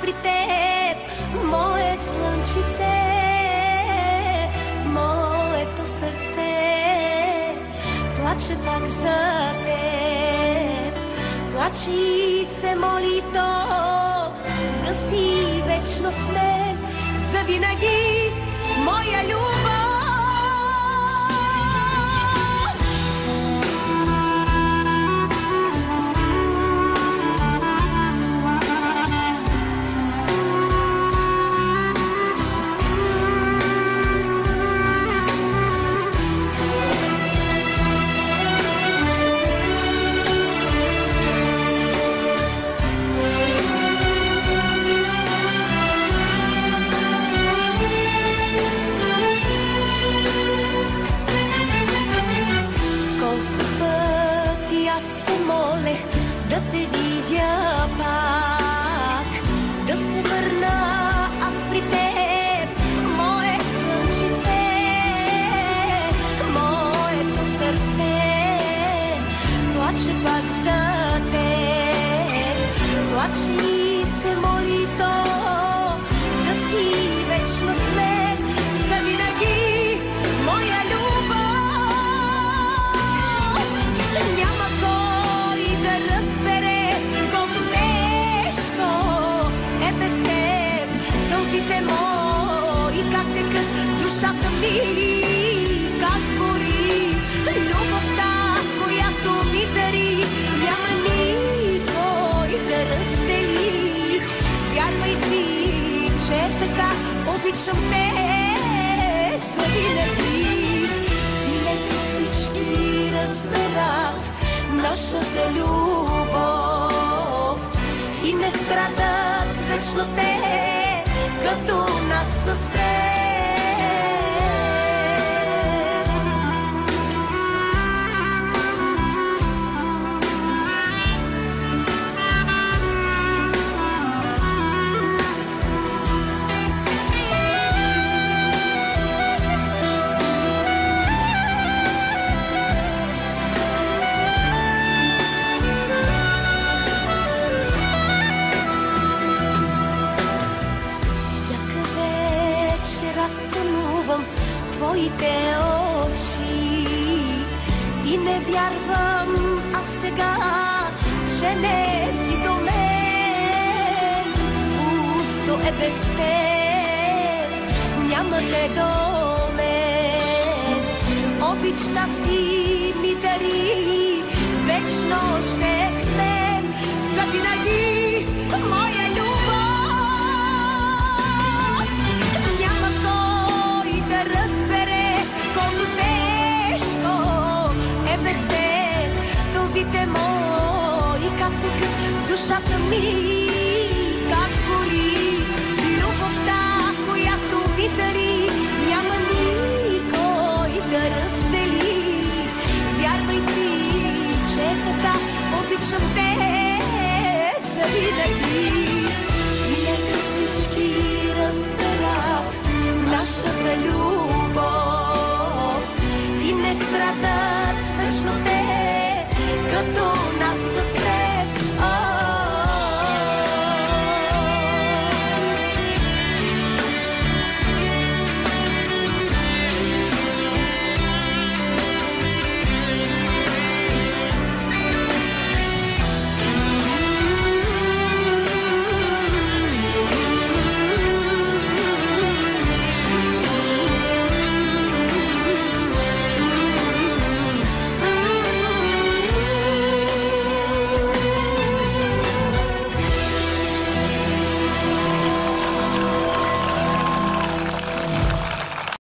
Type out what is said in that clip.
при теб, мое слънчице, моето сърце плаче пак за теб. Плаче и се моли то да си вечно с мен, завинаги, моя любов. Да те видя пак, да се върна аз при теб, мое слънчице, моето сърце плаче пак за теб, плаче и се моли то да си вечно с мен, завинаги, моя любов. Няма кой да разбере колко тежко е без теб, сълзите мои как текат, душата ми как гори. Любовта, която ми дари, няма никой да раздели. Вярвай ти, че е така, обичам те завинаги. И нека всички разберат нашата любов и не страдат вечно те, като нас с теб. Твоите очи и не вярвам аз сега, че не си до мен. Пусто е без теб, няма те до мен. Обичта си ми дари, вечно ще е с мен, завинаги, моя любов. Няма кой да разбере колко тежко е без теб, сълзите мои как текат, душата ми как гори. Любовта, която ми дари, няма никой да раздели. Вярвай ти, че е така, обичам те завинаги. И нека всички разберат нашата любов и не страдат вечно те, като